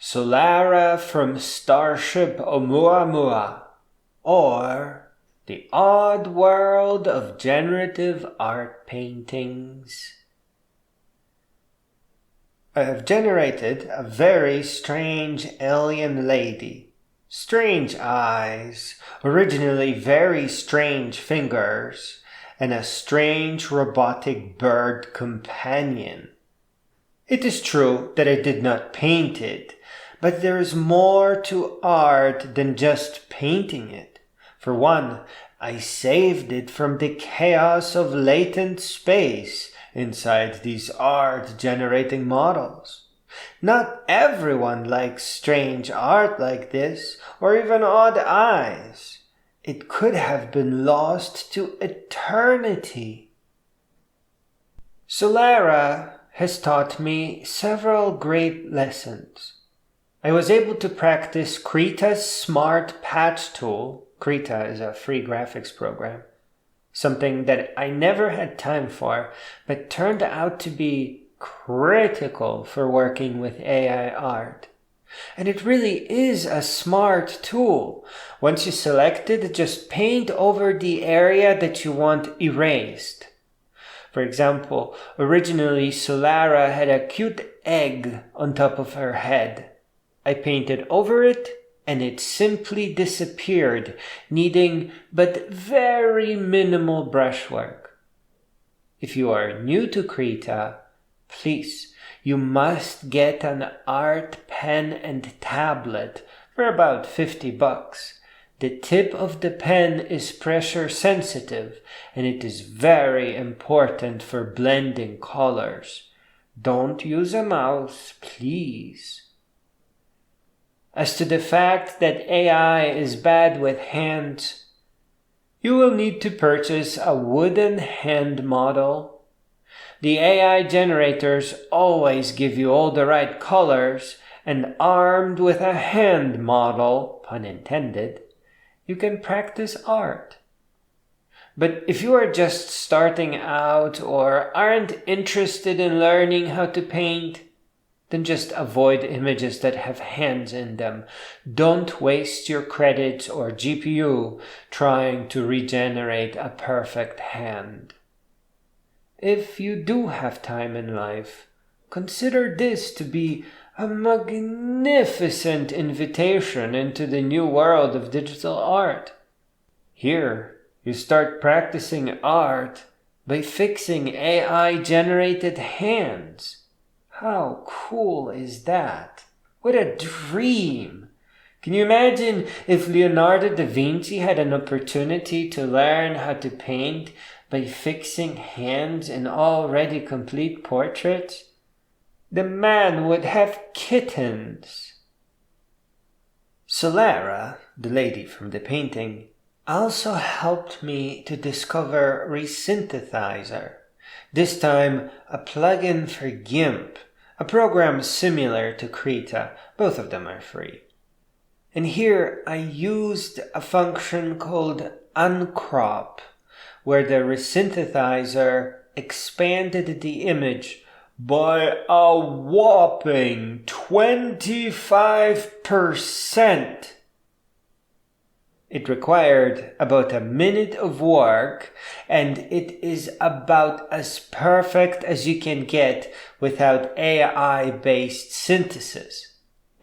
Solara from Starship ʻOumuamua, or The Odd World of Generative Art Paintings. I have generated a very strange alien lady. Strange eyes, originally very strange fingers, and a strange robotic bird companion. It is true that I did not paint it, but there is more to art than just painting it. For one, I saved it from the chaos of latent space inside these art-generating models. Not everyone likes strange art like this, or even odd eyes. It could have been lost to eternity. Solara has taught me several great lessons. I was able to practice Krita's smart patch tool. Krita is a free graphics program, something that I never had time for, but turned out to be critical for working with AI art. And it really is a smart tool. Once you select it, just paint over the area that you want erased. For example, originally Solara had a cute egg on top of her head. I painted over it and it simply disappeared, needing but very minimal brushwork. If you are new to Krita, please, you must get an art pen and tablet for about $50. The tip of the pen is pressure sensitive, and it is very important for blending colors. Don't use a mouse, please. As to the fact that AI is bad with hands, you will need to purchase a wooden hand model. The AI generators always give you all the right colors, and armed with a hand model, pun intended, you can practice art. But if you are just starting out or aren't interested in learning how to paint, then just avoid images that have hands in them. Don't waste your credits or GPU trying to regenerate a perfect hand. If you do have time in life, consider this to be a magnificent invitation into the new world of digital art. Here, you start practicing art by fixing AI-generated hands. How cool is that? What a dream! Can you imagine if Leonardo da Vinci had an opportunity to learn how to paint by fixing hands in already complete portraits? The man would have kittens. Solara, the lady from the painting, also helped me to discover Resynthesizer, this time a plugin for GIMP, a program similar to Krita. Both of them are free. And here I used a function called uncrop, where the Resynthesizer expanded the image by a whopping 25%. It required about a minute of work, and it is about as perfect as you can get without AI-based synthesis.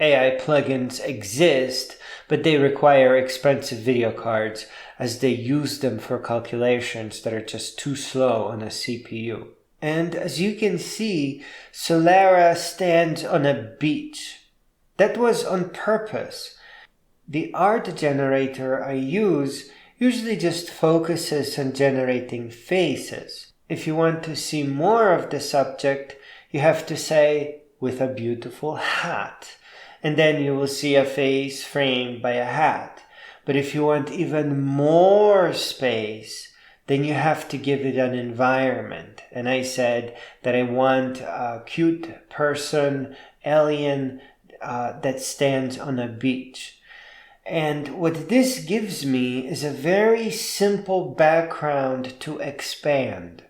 AI plugins exist, but they require expensive video cards as they use them for calculations that are just too slow on a CPU. And as you can see, Solara stands on a beach. That was on purpose. The art generator I use usually just focuses on generating faces. If you want to see more of the subject, you have to say, with a beautiful hat. And then you will see a face framed by a hat. But if you want even more space, then you have to give it an environment. And I said that I want a cute person, alien, that stands on a beach. And what this gives me is a very simple background to expand.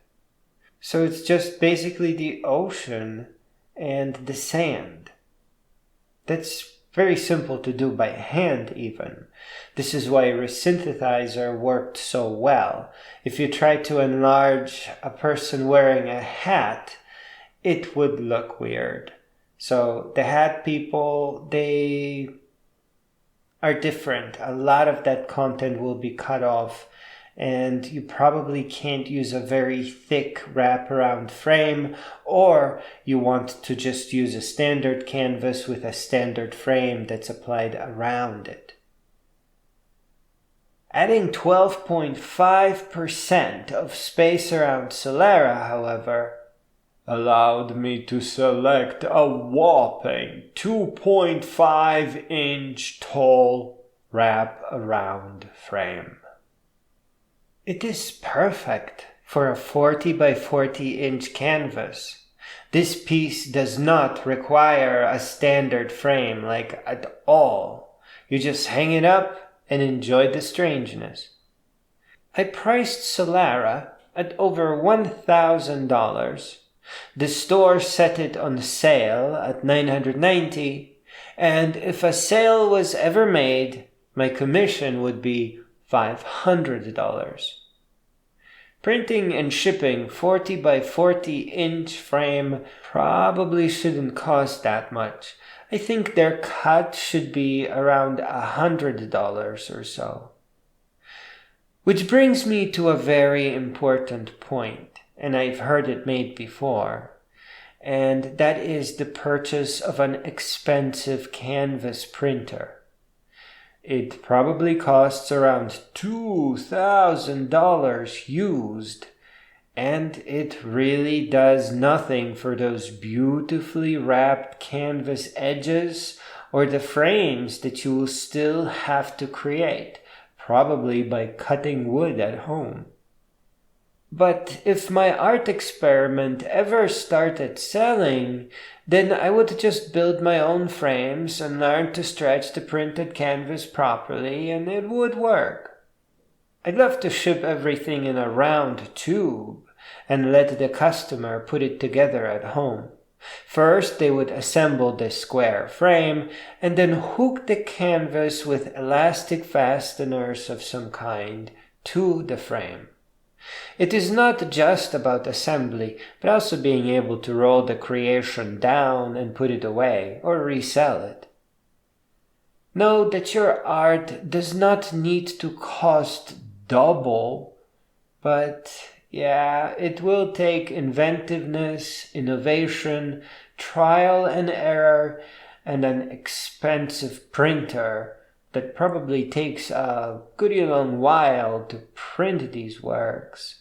So it's just basically the ocean and the sand. That's very simple to do by hand even. This is why resynthesizer worked so well. If you try to enlarge a person wearing a hat, it would look weird. So the hat people, they are different. A lot of that content will be cut off, and you probably can't use a very thick wraparound frame, or you want to just use a standard canvas with a standard frame that's applied around it. Adding 12.5% of space around Solara, however, allowed me to select a whopping 2.5-inch tall wrap-around frame. It is perfect for a 40 by 40-inch canvas. This piece does not require a standard frame at all. You just hang it up and enjoy the strangeness. I priced Solara at over $1,000. The store set it on sale at $990, and if a sale was ever made, my commission would be $500. Printing and shipping 40 by 40-inch frame probably shouldn't cost that much. I think their cut should be around $100 or so. Which brings me to a very important point, and I've heard it made before, and that is the purchase of an expensive canvas printer. It probably costs around $2,000 used, and it really does nothing for those beautifully wrapped canvas edges or the frames that you will still have to create, probably by cutting wood at home. But if my art experiment ever started selling, then I would just build my own frames and learn to stretch the printed canvas properly, and it would work. I'd love to ship everything in a round tube and let the customer put it together at home. First, they would assemble the square frame and then hook the canvas with elastic fasteners of some kind to the frame. It is not just about assembly, but also being able to roll the creation down and put it away or resell it. Know that your art does not need to cost double, but it will take inventiveness, innovation, trial and error, and an expensive printer that probably takes a goody long while to print these works,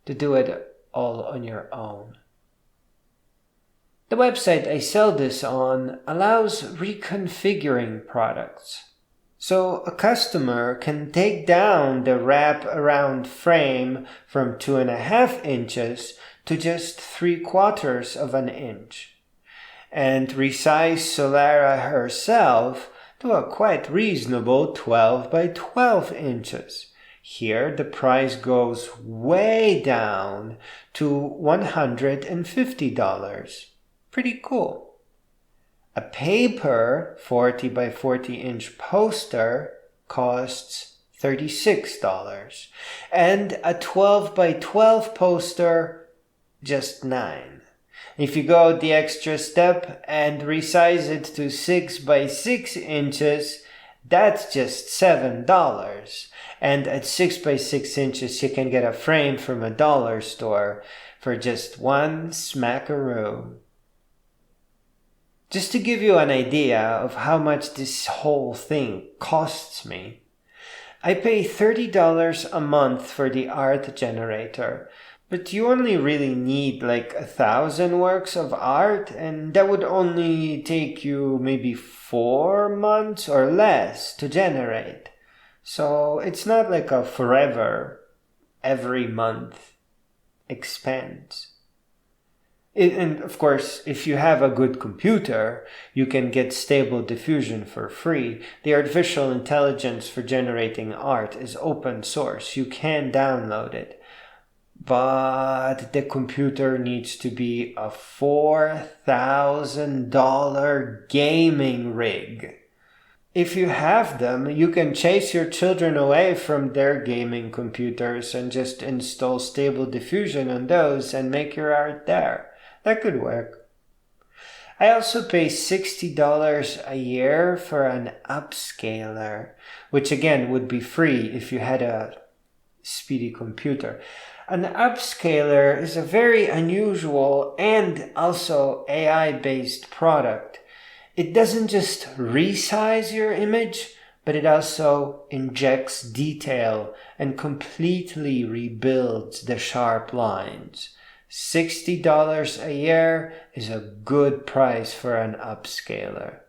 to do it all on your own. The website I sell this on allows reconfiguring products. So a customer can take down the wrap-around frame from 2.5 inches to just 3/4 of an inch, and resize Solara herself to a quite reasonable 12 by 12 inches. Here the price goes way down to $150. Pretty cool. A paper 40 by 40-inch poster costs $36, and a 12 by 12 poster just $9. If you go the extra step and resize it to 6 by 6 inches, that's just $7. And at 6 by 6 inches, you can get a frame from a dollar store for just one smackaroo. Just to give you an idea of how much this whole thing costs me, I pay $30 a month for the art generator, but you only really need 1,000 works of art, and that would only take you maybe 4 months or less to generate. So it's not like a forever, every month expense. And of course, if you have a good computer, you can get Stable Diffusion for free. The artificial intelligence for generating art is open source. You can download it. but the computer needs to be a $4,000 gaming rig. If you have them, you can chase your children away from their gaming computers and just install Stable Diffusion on those and make your art there. That could work. I also pay $60 a year for an upscaler, which again would be free if you had a speedy computer. An upscaler is a very unusual and also AI-based product. It doesn't just resize your image, but it also injects detail and completely rebuilds the sharp lines. $60 a year is a good price for an upscaler.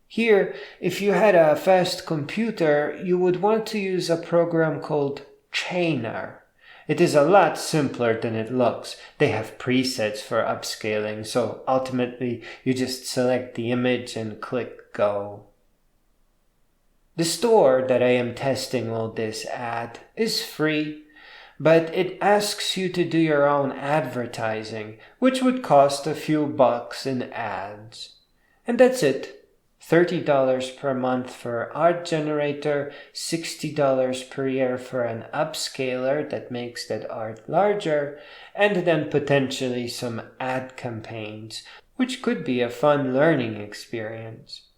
Here, if you had a fast computer, you would want to use a program called Chainer. It is a lot simpler than it looks. They have presets for upscaling, so ultimately you just select the image and click Go. The store that I am testing all this at is free, but it asks you to do your own advertising, which would cost a few bucks in ads. And that's it. $30 per month for art generator, $60 per year for an upscaler that makes that art larger, and then potentially some ad campaigns, which could be a fun learning experience.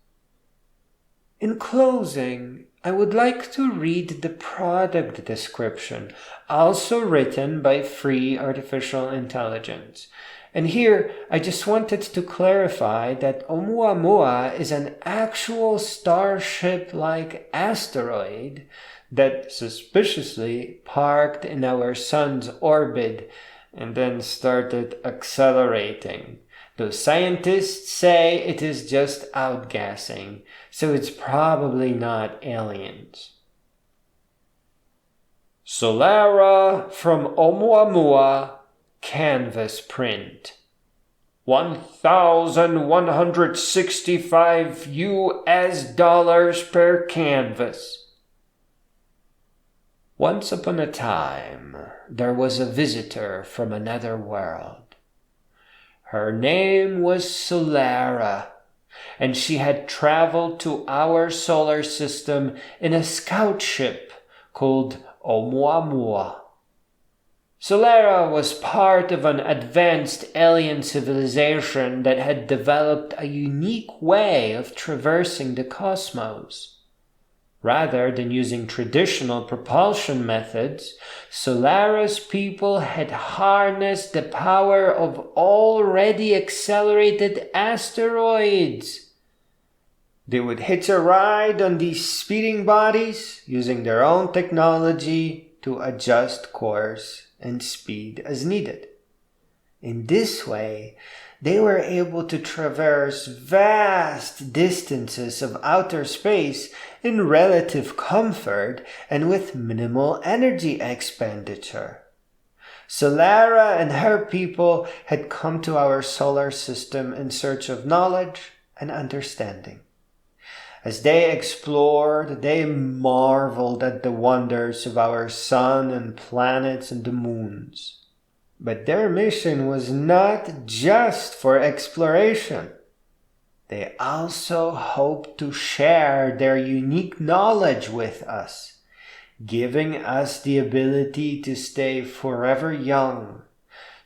In closing, I would like to read the product description, also written by free artificial intelligence. And here, I just wanted to clarify that ʻOumuamua is an actual Starship-like asteroid that suspiciously parked in our sun's orbit and then started accelerating. Though scientists say it is just outgassing, so it's probably not aliens. Solara from ʻOumuamua canvas print. $1,165 per canvas. Once upon a time, there was a visitor from another world. Her name was Solara, and she had traveled to our solar system in a scout ship called ʻOumuamua. Solara was part of an advanced alien civilization that had developed a unique way of traversing the cosmos. Rather than using traditional propulsion methods, Solara's people had harnessed the power of already accelerated asteroids. They would hitch a ride on these speeding bodies using their own technology to adjust course and speed as needed. In this way, they were able to traverse vast distances of outer space in relative comfort and with minimal energy expenditure. Solara and her people had come to our solar system in search of knowledge and understanding. As they explored, they marveled at the wonders of our sun and planets and the moons. But their mission was not just for exploration. They also hoped to share their unique knowledge with us, giving us the ability to stay forever young,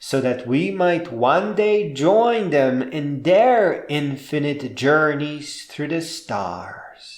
so that we might one day join them in their infinite journeys through the stars.